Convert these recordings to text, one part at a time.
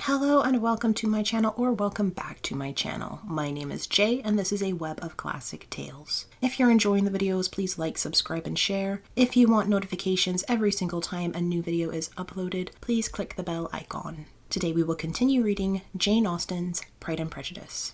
Hello and welcome to my channel, or welcome back to my channel. My name is Jay and this is a web of classic tales. If you're enjoying the videos, please like, subscribe, and share. If you want notifications every single time a new video is uploaded, please click the bell icon. Today we will continue reading Jane Austen's Pride and Prejudice.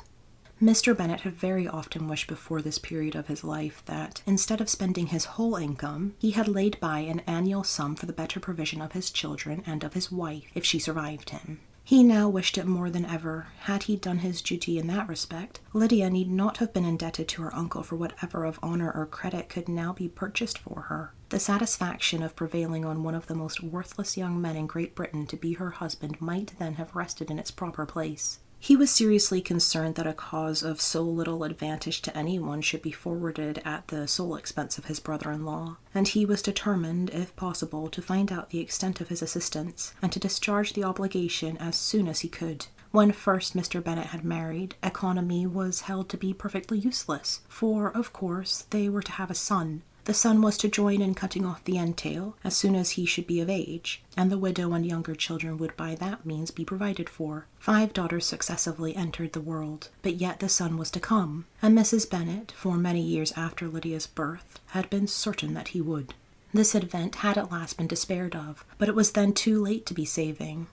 Mr. Bennet had very often wished before this period of his life that, instead of spending his whole income, he had laid by an annual sum for the better provision of his children and of his wife, if she survived him. He now wished it more than ever. Had he done his duty in that respect, Lydia need not have been indebted to her uncle for whatever of honour or credit could now be purchased for her. The satisfaction of prevailing on one of the most worthless young men in Great Britain to be her husband might then have rested in its proper place. He was seriously concerned that a cause of so little advantage to anyone should be forwarded at the sole expense of his brother-in-law, and he was determined, if possible, to find out the extent of his assistance, and to discharge the obligation as soon as he could. When first Mr. Bennet had married, economy was held to be perfectly useless, for, of course, they were to have a son. The son was to join in cutting off the entail as soon as he should be of age, and the widow and younger children would by that means be provided for. 5 daughters successively entered the world, but yet the son was to come, and Mrs. Bennet, for many years after Lydia's birth, had been certain that he would. This event had at last been despaired of, but it was then too late to be saving.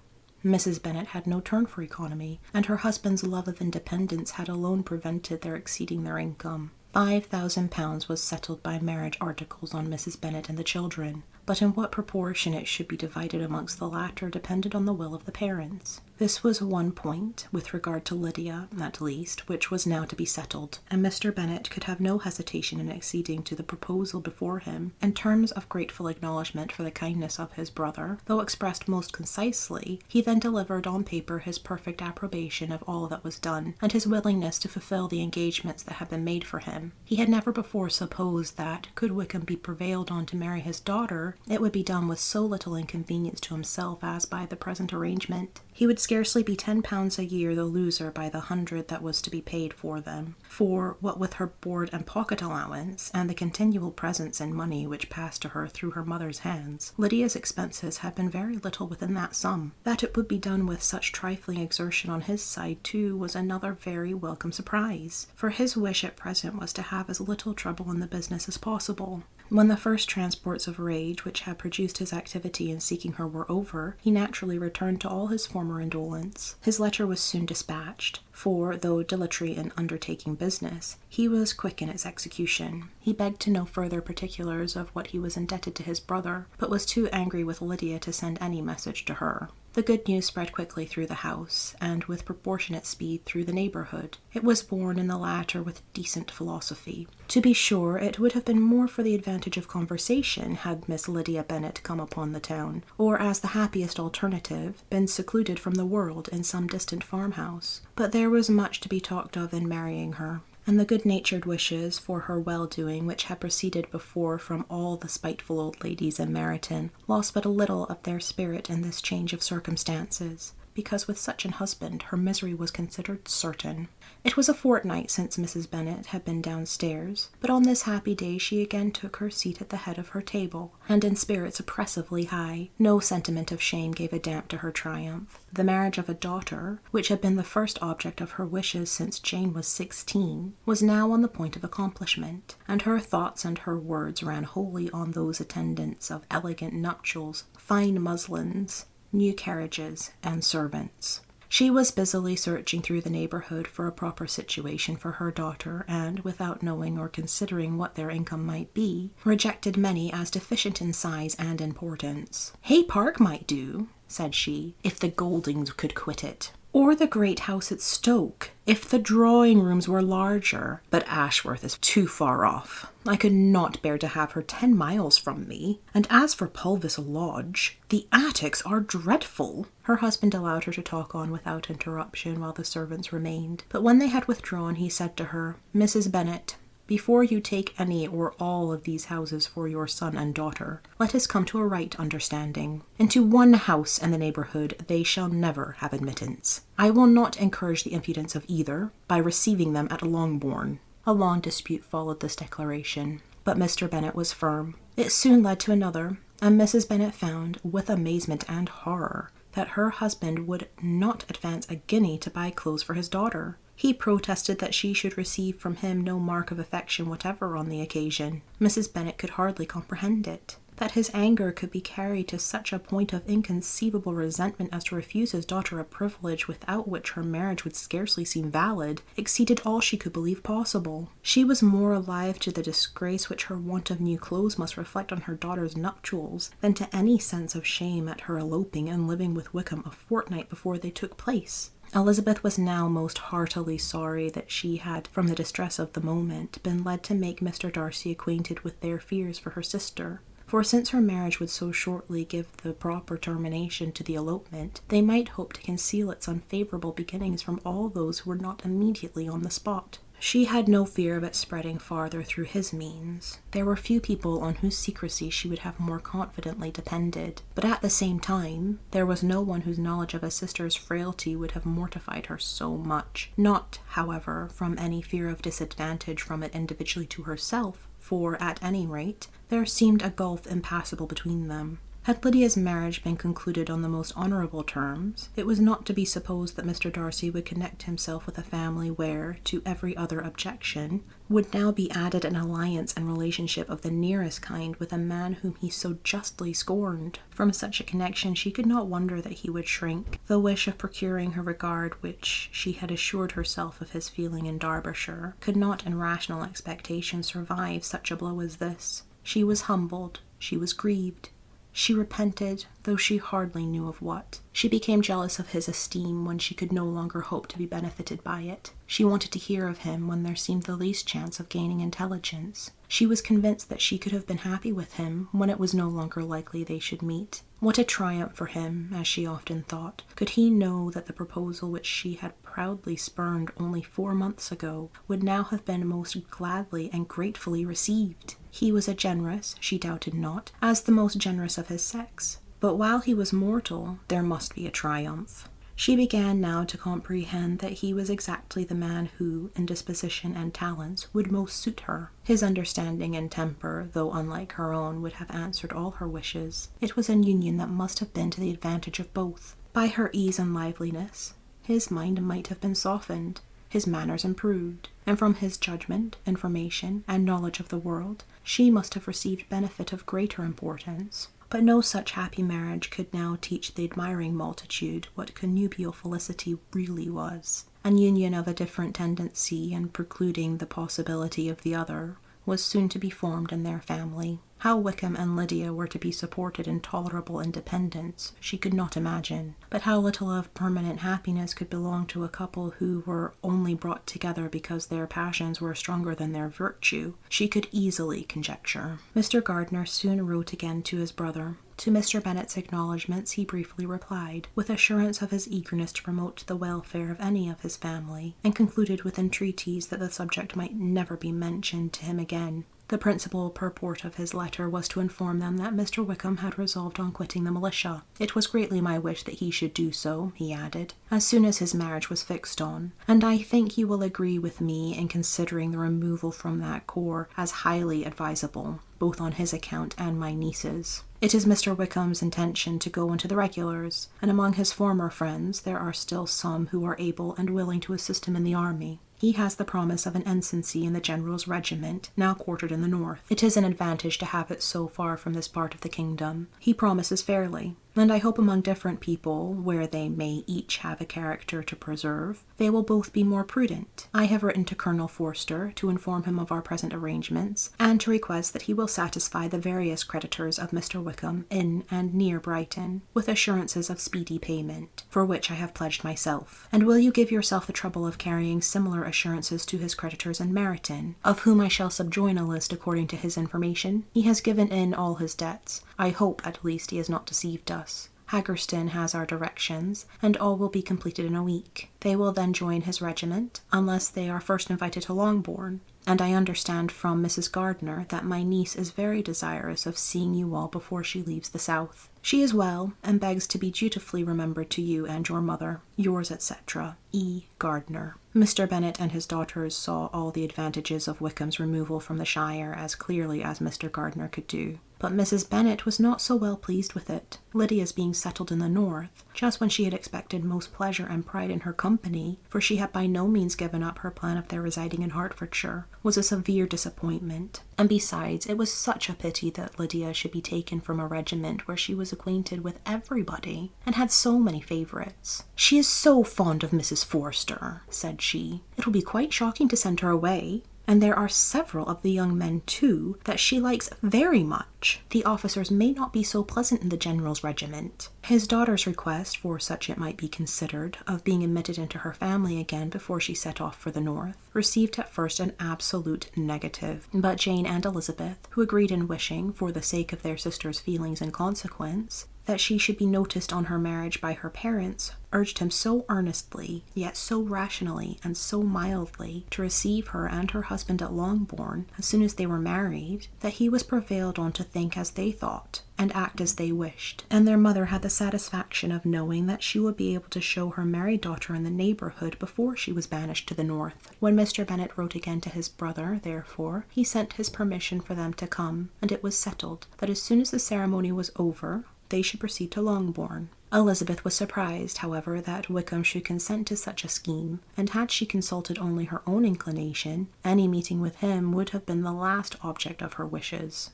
Mrs. Bennet had no turn for economy, and her husband's love of independence had alone prevented their exceeding their income. £5,000 was settled by marriage articles on Mrs. Bennet and the children, but in what proportion it should be divided amongst the latter depended on the will of the parents. This was one point, with regard to Lydia, at least, which was now to be settled, and Mr. Bennet could have no hesitation in acceding to the proposal before him, in terms of grateful acknowledgment for the kindness of his brother. Though expressed most concisely, he then delivered on paper his perfect approbation of all that was done, and his willingness to fulfil the engagements that had been made for him. He had never before supposed that, could Wickham be prevailed on to marry his daughter, it would be done with so little inconvenience to himself as by the present arrangement. He would scarcely be £10 a year the loser by the 100 that was to be paid for them, for, what with her board and pocket allowance, and the continual presents in money which passed to her through her mother's hands, Lydia's expenses had been very little within that sum. That it would be done with such trifling exertion on his side, too, was another very welcome surprise, for his wish at present was to have as little trouble in the business as possible. When the first transports of rage which had produced his activity in seeking her were over, he naturally returned to all his former indolence. His letter was soon dispatched, for, though dilatory in undertaking business, he was quick in its execution. He begged to know further particulars of what he was indebted to his brother, but was too angry with Lydia to send any message to her. The good news spread quickly through the house, and with proportionate speed through the neighbourhood. It was borne in the latter with decent philosophy. To be sure, it would have been more for the advantage of conversation had Miss Lydia Bennet come upon the town, or, as the happiest alternative, been secluded from the world in some distant farmhouse. But there was much to be talked of in marrying her, and the good-natured wishes for her well-doing which had proceeded before from all the spiteful old ladies in Meryton lost but a little of their spirit in this change of circumstances, because with such an husband her misery was considered certain. It was a fortnight since Mrs. Bennet had been downstairs, but on this happy day she again took her seat at the head of her table, and in spirits oppressively high. No sentiment of shame gave a damp to her triumph. The marriage of a daughter, which had been the first object of her wishes since Jane was 16, was now on the point of accomplishment, and her thoughts and her words ran wholly on those attendants of elegant nuptials, fine muslins, new carriages, and servants. She was busily searching through the neighbourhood for a proper situation for her daughter, and, without knowing or considering what their income might be, rejected many as deficient in size and importance. Hay Park might do, said she, if the Goldings could quit it. Or the great house at Stoke, if the drawing-rooms were larger. But Ashworth is too far off. I could not bear to have her 10 miles from me. And as for Pulvis Lodge, the attics are dreadful. Her husband allowed her to talk on without interruption while the servants remained, but when they had withdrawn he said to her, "Mrs. Bennet, before you take any or all of these houses for your son and daughter, let us come to a right understanding. Into one house in the neighbourhood they shall never have admittance. I will not encourage the impudence of either by receiving them at Longbourn." A long dispute followed this declaration, but Mr. Bennet was firm. It soon led to another, and Mrs. Bennet found, with amazement and horror, that her husband would not advance a guinea to buy clothes for his daughter. He protested that she should receive from him no mark of affection whatever on the occasion. Mrs. Bennet could hardly comprehend it. That his anger could be carried to such a point of inconceivable resentment as to refuse his daughter a privilege without which her marriage would scarcely seem valid, exceeded all she could believe possible. She was more alive to the disgrace which her want of new clothes must reflect on her daughter's nuptials than to any sense of shame at her eloping and living with Wickham a fortnight before they took place. Elizabeth was now most heartily sorry that she had, from the distress of the moment, been led to make Mr. Darcy acquainted with their fears for her sister. For since her marriage would so shortly give the proper termination to the elopement, they might hope to conceal its unfavourable beginnings from all those who were not immediately on the spot. She had no fear of it spreading farther through his means. There were few people on whose secrecy she would have more confidently depended, but at the same time, there was no one whose knowledge of a sister's frailty would have mortified her so much, not, however, from any fear of disadvantage from it individually to herself, for, at any rate, there seemed a gulf impassable between them. Had Lydia's marriage been concluded on the most honourable terms, it was not to be supposed that Mr. Darcy would connect himself with a family where, to every other objection, would now be added an alliance and relationship of the nearest kind with a man whom he so justly scorned. From such a connection she could not wonder that he would shrink. The wish of procuring her regard which she had assured herself of his feeling in Derbyshire could not in rational expectation survive such a blow as this. She was humbled, she was grieved. She repented, though she hardly knew of what. She became jealous of his esteem when she could no longer hope to be benefited by it. She wanted to hear of him when there seemed the least chance of gaining intelligence. She was convinced that she could have been happy with him when it was no longer likely they should meet. What a triumph for him, as she often thought, could he know that the proposal which she had proudly spurned only 4 months ago would now have been most gladly and gratefully received. He was a generous, she doubted not, as the most generous of his sex. But while he was mortal, there must be a triumph. She began now to comprehend that he was exactly the man who, in disposition and talents, would most suit her. His understanding and temper, though unlike her own, would have answered all her wishes. It was an union that must have been to the advantage of both. By her ease and liveliness, his mind might have been softened, his manners improved, and from his judgment, information, and knowledge of the world, she must have received benefit of greater importance. But no such happy marriage could now teach the admiring multitude what connubial felicity really was. An union of a different tendency and precluding the possibility of the other was soon to be formed in their family. How Wickham and Lydia were to be supported in tolerable independence she could not imagine, but how little of permanent happiness could belong to a couple who were only brought together because their passions were stronger than their virtue, she could easily conjecture. Mr. Gardiner soon wrote again to his brother. To Mr. Bennet's acknowledgments he briefly replied, with assurance of his eagerness to promote the welfare of any of his family, and concluded with entreaties that the subject might never be mentioned to him again. The principal purport of his letter was to inform them that Mr. Wickham had resolved on quitting the militia. It was greatly my wish that he should do so, he added, as soon as his marriage was fixed on, and I think you will agree with me in considering the removal from that corps as highly advisable, both on his account and my niece's. It is Mr. Wickham's intention to go into the regulars, and among his former friends there are still some who are able and willing to assist him in the army. He has the promise of an ensigncy in the General's regiment, now quartered in the north. It is an advantage to have it so far from this part of the kingdom. He promises fairly, and I hope among different people, where they may each have a character to preserve, they will both be more prudent. I have written to Colonel Forster to inform him of our present arrangements, and to request that he will satisfy the various creditors of Mr. Wickham in and near Brighton, with assurances of speedy payment, for which I have pledged myself. And will you give yourself the trouble of carrying similar assurances to his creditors in Meryton, of whom I shall subjoin a list according to his information? He has given in all his debts. I hope, at least, he has not deceived us. Haggerston has our directions, and all will be completed in a week. They will then join his regiment, unless they are first invited to Longbourn, and I understand from Mrs. Gardiner that my niece is very desirous of seeing you all before she leaves the south. She is well, and begs to be dutifully remembered to you and your mother. Yours, etc., E. Gardiner. Mr. Bennet and his daughters saw all the advantages of Wickham's removal from the shire as clearly as Mr. Gardiner could do. But Mrs. Bennet was not so well pleased with it. Lydia's being settled in the north, just when she had expected most pleasure and pride in her company, for she had by no means given up her plan of their residing in Hertfordshire, was a severe disappointment. And besides, it was such a pity that Lydia should be taken from a regiment where she was acquainted with everybody, and had so many favourites. "She is so fond of Mrs. Forster," said she. "It will be quite shocking to send her away. And there are several of the young men, too, that she likes very much. The officers may not be so pleasant in the General's regiment." His daughter's request, for such it might be considered, of being admitted into her family again before she set off for the north, received at first an absolute negative. But Jane and Elizabeth, who agreed in wishing, for the sake of their sister's feelings and consequence, that she should be noticed on her marriage by her parents, urged him so earnestly, yet so rationally and so mildly, to receive her and her husband at Longbourn as soon as they were married, that he was prevailed on to think as they thought, and act as they wished. And their mother had the satisfaction of knowing that she would be able to show her married daughter in the neighbourhood before she was banished to the north. When Mr. Bennet wrote again to his brother, therefore, he sent his permission for them to come, and it was settled that as soon as the ceremony was over, they should proceed to Longbourn. Elizabeth was surprised, however, that Wickham should consent to such a scheme, and had she consulted only her own inclination, any meeting with him would have been the last object of her wishes.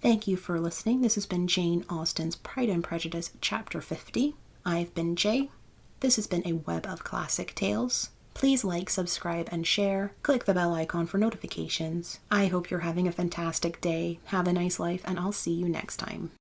Thank you for listening. This has been Jane Austen's Pride and Prejudice, Chapter 50. I've been Jay. This has been a web of classic tales. Please like, subscribe, and share. Click the bell icon for notifications. I hope you're having a fantastic day. Have a nice life, and I'll see you next time.